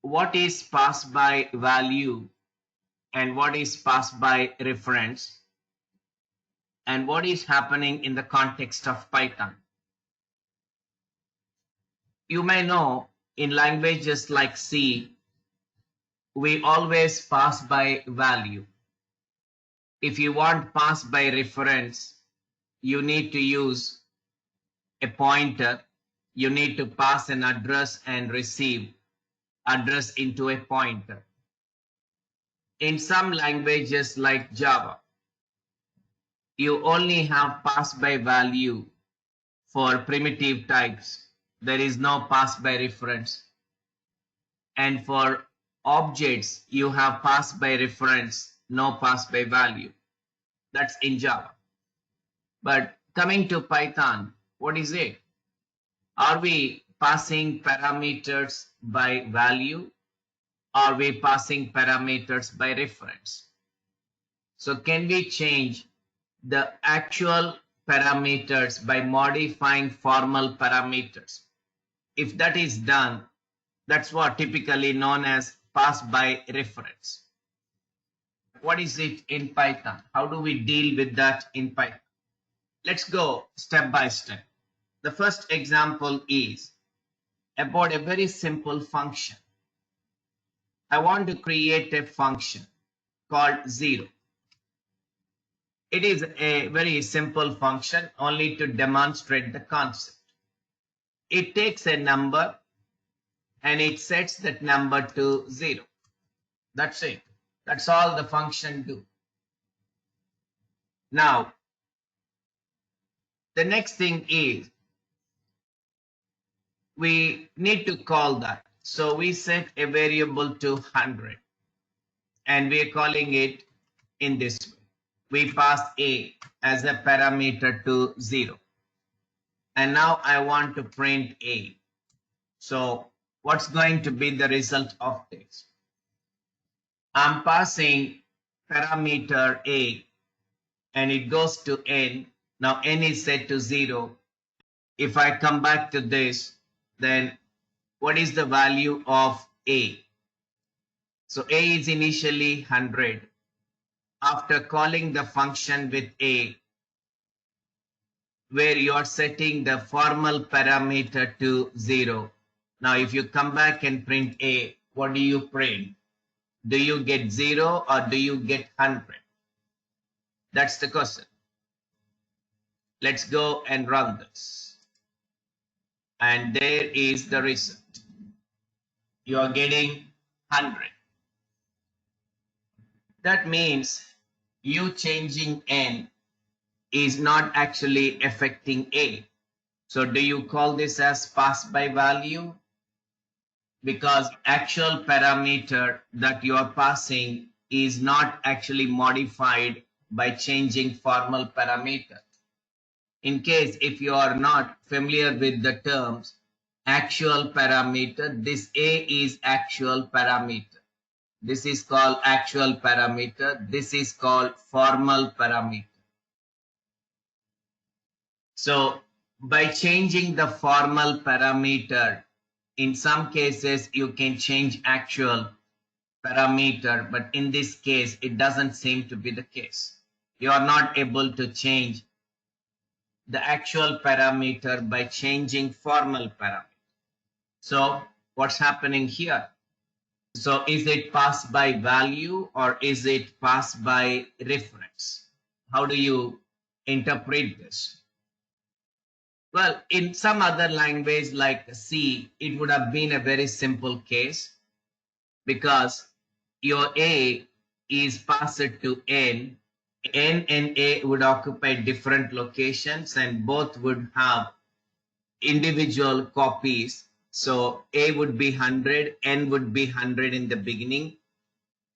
what is pass by value and what is pass by reference and what is happening in the context of Python. You may know in languages like C, we always pass by value. If you want pass by reference, you need to use a pointer. You need to pass an address and receive address into a pointer. In some languages like Java, you only have pass by value for primitive types. There is no pass by reference. And for objects, you have pass by reference, no pass by value. That's in Java. But coming to Python, what is it? Are we passing parameters by value? Are we passing parameters by reference? So can we change the actual parameters by modifying formal parameters? If that is done, that's what typically known as pass by reference. What is it in Python? How do we deal with that in Python? Let's go step by step. The first example is about a very simple function. I want to create a function called 0. It is a very simple function only to demonstrate the concept. It takes a number and it sets that number to 0. That's it. That's all the function do. Now, the next thing is we need to call that. So we set a variable to 100 and we are calling it in this way. We pass a as a parameter to 0. And now I want to print a. So what's going to be the result of this? I'm passing parameter a and it goes to n. Now n is set to 0. If I come back to this, then what is the value of a? So a is initially 100. After calling the function with a, where you are setting the formal parameter to 0. Now if you come back and print a, what do you print? Do you get 0 or do you get 100? That's the question. Let's go and run this. And there is the result. You are getting 100. That means you changing n is not actually affecting a. So do you call this as pass by value? Because actual parameter that you are passing is not actually modified by changing formal parameter. In case if you are not familiar with the terms, actual parameter, this a is actual parameter. This is called actual parameter. This is called formal parameter. So by changing the formal parameter, in some cases you can change actual parameter, but in this case it doesn't seem to be the case. You are not able to change the actual parameter by changing formal parameter. So what's happening here? So is it passed by value or is it passed by reference? How do you interpret this? Well, in some other language like C, it would have been a very simple case because your A is passed to N. N and A would occupy different locations and both would have individual copies. So A would be 100, N would be 100 in the beginning.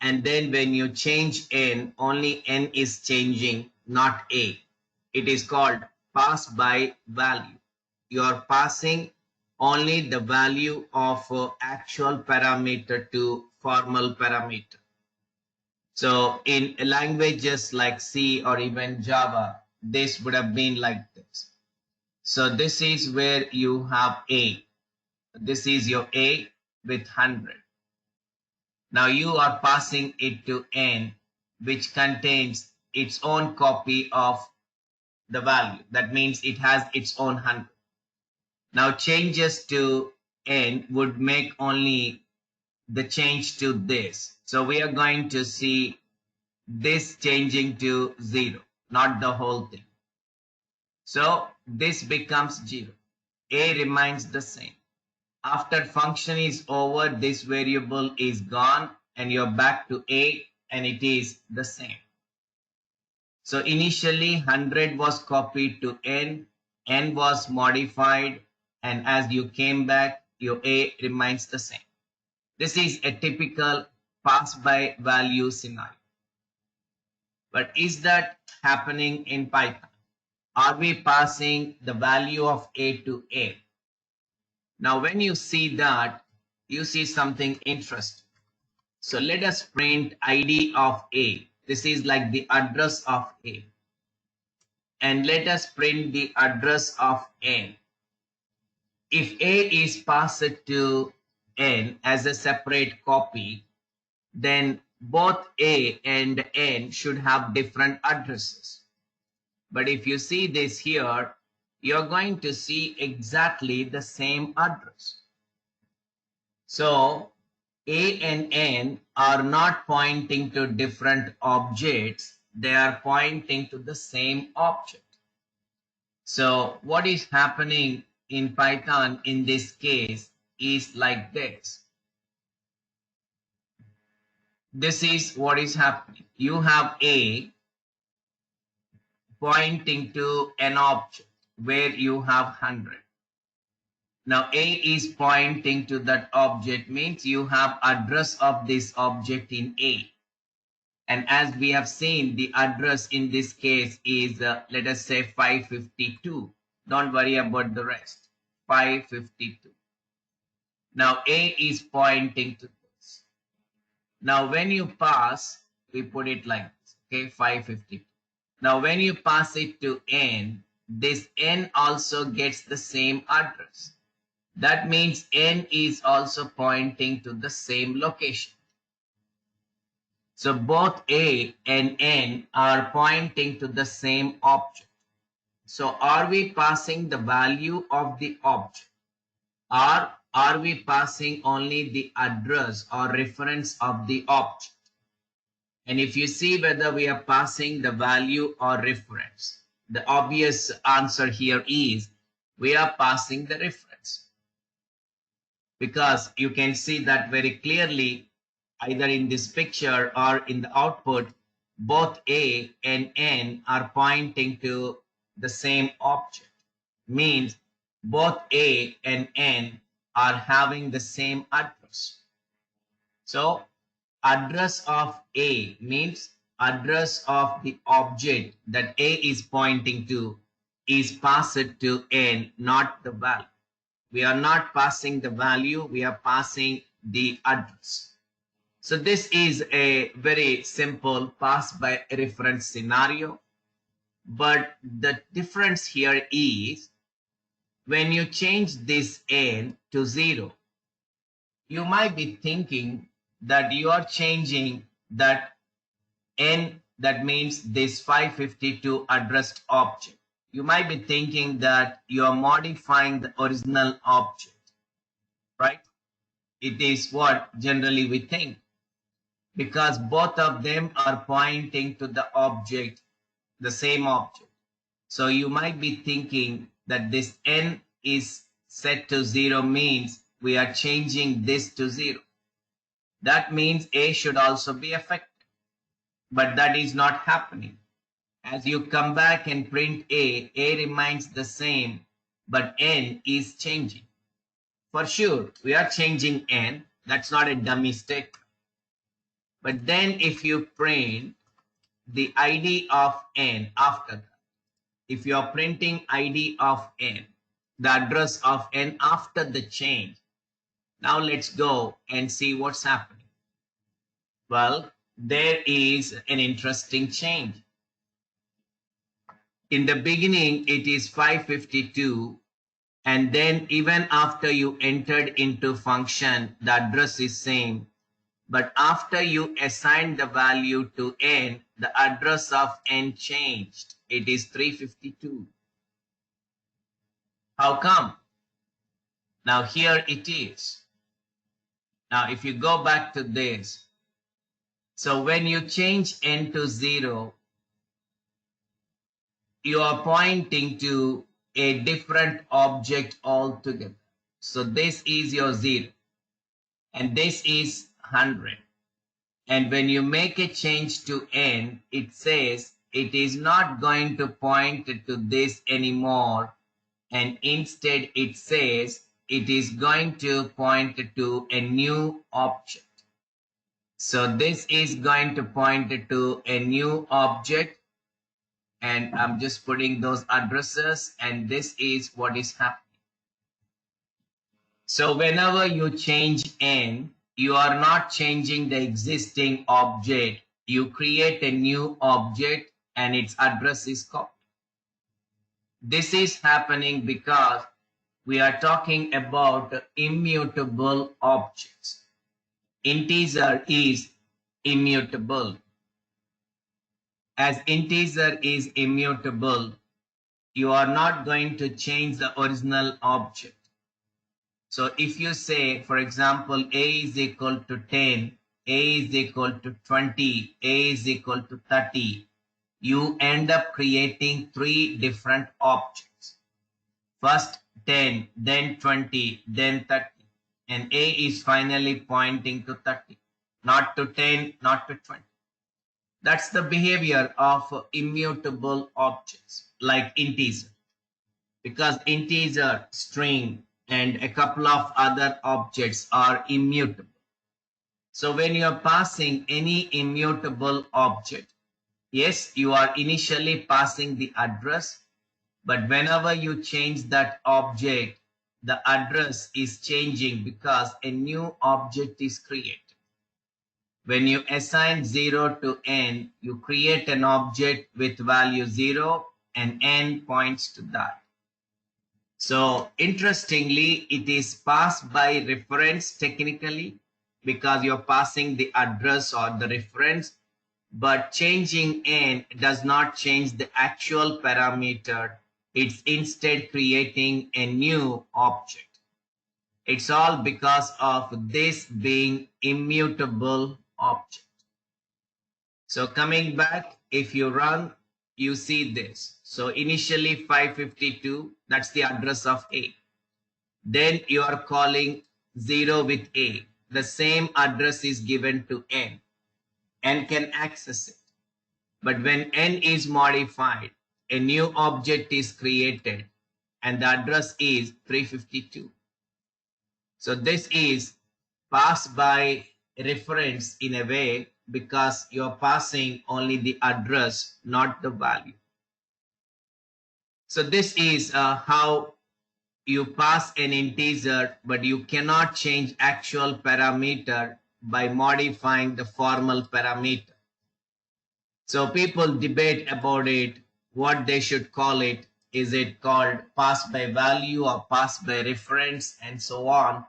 And then when you change N, only N is changing, not A. It is called pass by value. You are passing only the value of actual parameter to formal parameter. So in languages like C or even Java, this would have been like this. So this is where you have A. This is your A with 100. Now you are passing it to n, which contains its own copy of the value. That means it has its own 100. Now changes to n would make only the change to this. So we are going to see this changing to 0, not the whole thing. So this becomes 0. A remains the same. After function is over, this variable is gone and you're back to A and it is the same. So initially 100 was copied to n was modified, and as you came back, your A remains the same. This is a typical pass by value scenario. But is that happening in Python? Are we passing the value of A to A? Now, when you see that, you see something interesting. So let us print ID of A. This is like the address of A. And let us print the address of N. If A is passed to N as a separate copy, then both A and N should have different addresses. But if you see this here, you're going to see exactly the same address. So A and N are not pointing to different objects, they are pointing to the same object. So what is happening in Python in this case is like this. This is what is happening. You have A pointing to an object where you have 100. Now A is pointing to that object means you have address of this object in A. And as we have seen, the address in this case is, let us say 552. Don't worry about the rest. 552. Now A is pointing to this. Now when you pass, we put it like this, okay, 552. Now when you pass it to N, this N also gets the same address. That means N is also pointing to the same location. So both A and N are pointing to the same object. So are we passing the value of the object? Or are we passing only the address or reference of the object? And if you see whether we are passing the value or reference, the obvious answer here is we are passing the reference. Because you can see that very clearly, either in this picture or in the output, both A and N are pointing to the same object. Means both A and N are having the same address. So address of A means address of the object that A is pointing to is passed to N, not the value. We are not passing the value, we are passing the address. So this is a very simple pass by reference scenario. But the difference here is when you change this N to 0, you might be thinking that you are changing that N, that means this 552 addressed object. You might be thinking that you are modifying the original object, right? It is what generally we think, because both of them are pointing to the object, the same object. So you might be thinking that this N is set to 0 means we are changing this to 0. That means A should also be affected. But that is not happening. As you come back and print A remains the same, but N is changing. For sure, we are changing N. That's not a dummy statement. But then if you print the ID of N after that, if you are printing ID of N, the address of N after the change, now let's go and see what's happening. Well, there is an interesting change. In the beginning, it is 552, and then even after you entered into function, the address is same. But after you assign the value to n, the address of n changed. It is 352. How come? Now here it is. Now if you go back to this, so when you change n to 0, you are pointing to a different object altogether. So this is your 0 and this is 100. And when you make a change to n, it says it is not going to point to this anymore, and instead it says it is going to point to a new object. So this is going to point to a new object, and I'm just putting those addresses, and this is what is happening. So whenever you change n, you are not changing the existing object. You create a new object and its address is copied. This is happening because we are talking about immutable objects. Integer is immutable. As integer is immutable, you are not going to change the original object. So if you say, for example, a is equal to 10, a is equal to 20, a is equal to 30, you end up creating 3 different objects. First 10, then 20, then 30. And a is finally pointing to 30, not to 10, not to 20. That's the behavior of immutable objects like integer. Because integer, string, and a couple of other objects are immutable. So when you are passing any immutable object, yes, you are initially passing the address, but whenever you change that object, the address is changing because a new object is created. When you assign 0 to n, you create an object with value 0 and n points to that. So interestingly, it is passed by reference technically because you're passing the address or the reference, but changing n does not change the actual parameter. It's instead creating a new object. It's all because of this being immutable object. So coming back, if you run, you see this. So initially 552, that's the address of A. Then you are calling 0 with A. The same address is given to n. N can access it. But when n is modified, a new object is created and the address is 352. So this is passed by reference in a way because you're passing only the address, not the value. So this is how you pass an integer, but you cannot change actual parameter by modifying the formal parameter. So people debate about it, what they should call it. Is it called pass by value or pass by reference and so on?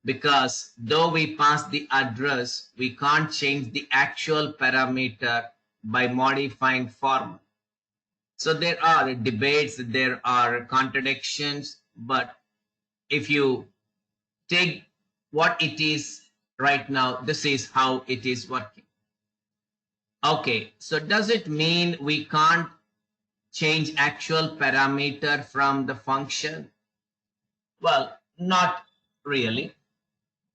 Because though we pass the address, we can't change the actual parameter by modifying formal. So there are debates, there are contradictions, but if you take what it is right now, this is how it is working. Okay, so does it mean we can't change actual parameter from the function? Well, not really.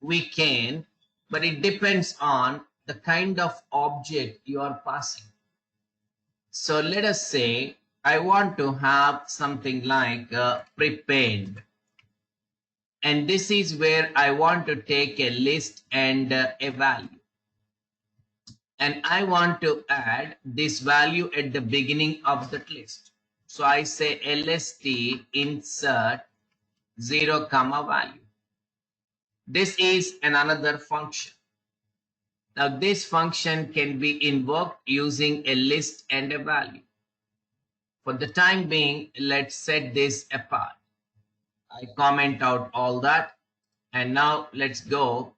We can, but it depends on the kind of object you are passing. So let us say I want to have something like prepaid. And this is where I want to take a list and a value. And I want to add this value at the beginning of that list. So I say lst insert 0 comma value. This is another function. Now this function can be invoked using a list and a value. For the time being, let's set this apart. I comment out all that, and now let's go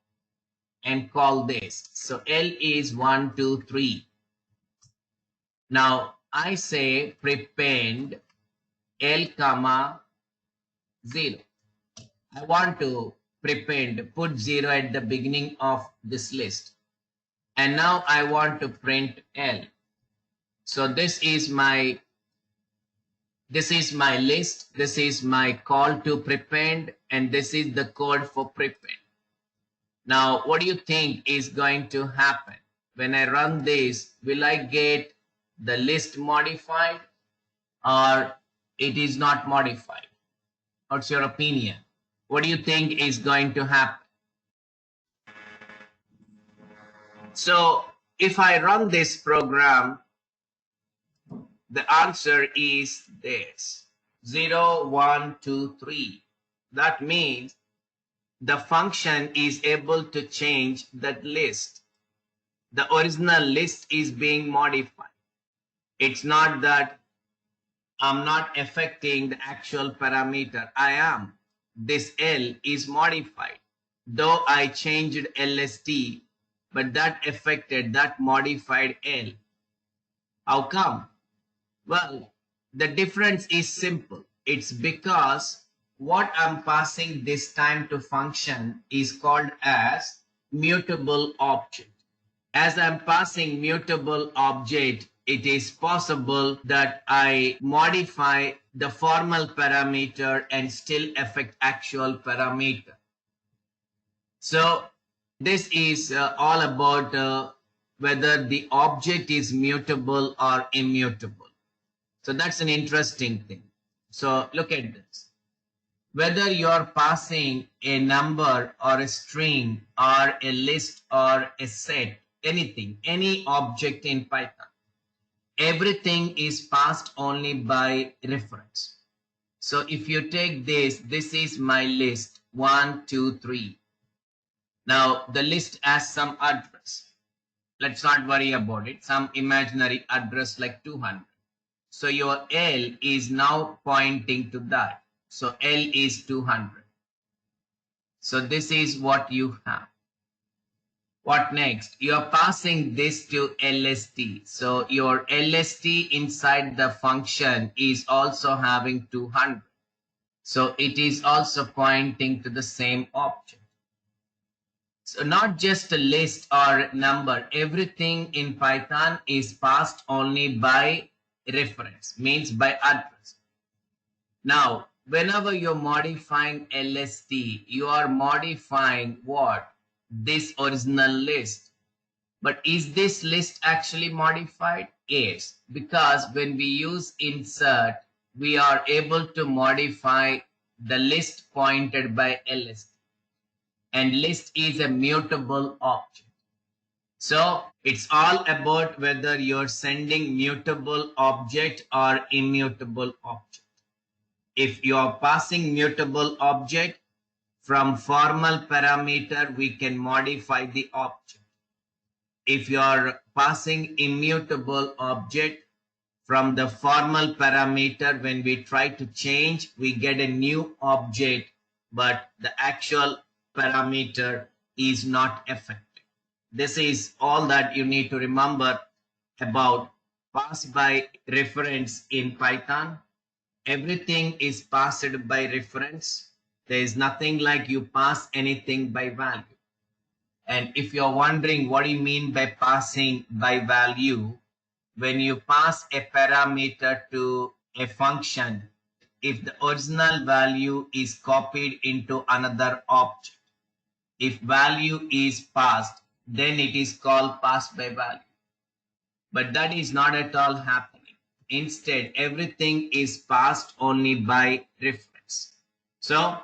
and call this. So L is 1, 2, 3. Now I say prepend L comma 0. I want to prepend, put 0 at the beginning of this list. And now I want to print L. So this is my list. This is my call to prepend, and this is the code for prepend. Now, what do you think is going to happen? When I run this, will I get the list modified or it is not modified? What's your opinion? What do you think is going to happen? So if I run this program, the answer is this: 0, 1, 2, 3. That means the function is able to change that list. The original list is being modified. It's not that I'm not affecting the actual parameter. I am. This L is modified. Though I changed LST, but that affected that modified L. How come? Well, the difference is simple. It's because what I'm passing this time to function is called as mutable object. As I'm passing mutable object, it is possible that I modify the formal parameter and still affect actual parameter. So this is all about whether the object is mutable or immutable. So that's an interesting thing. So look at this. Whether you're passing a number or a string or a list or a set, anything, any object in Python, everything is passed only by reference. So if you take this is my list, 1, 2, 3. Now the list has some address. Let's not worry about it. Some imaginary address like 200. So your L is now pointing to that. So L is 200. So this is what you have. What next? You are passing this to LST. So your LST inside the function is also having 200. So it is also pointing to the same object. So not just a list or number. Everything in Python is passed only by reference, means by address. Now, whenever you're modifying LST, you are modifying what? This original list. But is this list actually modified? Yes, because when we use insert, we are able to modify the list pointed by LST. And list is a mutable object. So it's all about whether you're sending mutable object or immutable object. If you're passing mutable object from formal parameter, we can modify the object. If you're passing immutable object from the formal parameter, when we try to change, we get a new object, but the actual parameter is not affected. This is all that you need to remember about pass by reference in Python. Everything is passed by reference. There is nothing like you pass anything by value. And if you're wondering what do you mean by passing by value, when you pass a parameter to a function, if the original value is copied into another object, if value is passed, then it is called pass by value. But that is not at all happening. Instead, everything is passed only by reference. So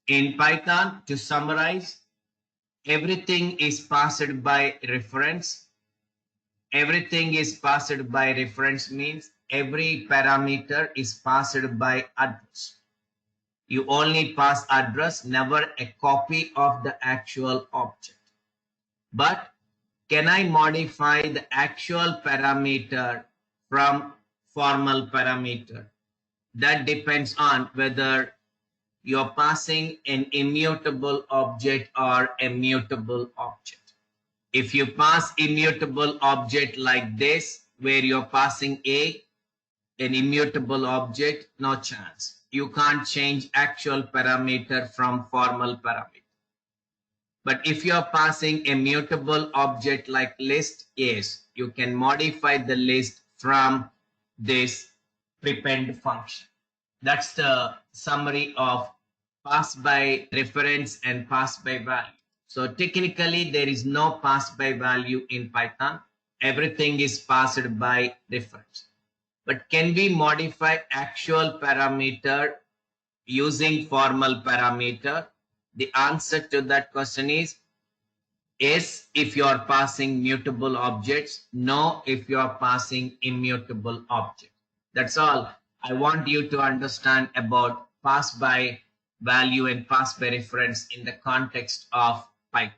in Python, to summarize, everything is passed by reference. Everything is passed by reference means every parameter is passed by address. You only pass address, never a copy of the actual object. But can I modify the actual parameter from formal parameter? That depends on whether you're passing an immutable object or a mutable object. If you pass immutable object like this, where you're passing an immutable object, no chance. You can't change actual parameter from formal parameter. But if you're passing a mutable object like list, yes, you can modify the list from this prepend function. That's the summary of pass by reference and pass by value. So technically there is no pass by value in Python. Everything is passed by reference. But can we modify actual parameter using formal parameter? The answer to that question is yes, if you are passing mutable objects. No, if you are passing immutable objects. That's all I want you to understand about pass by value and pass by reference in the context of Python.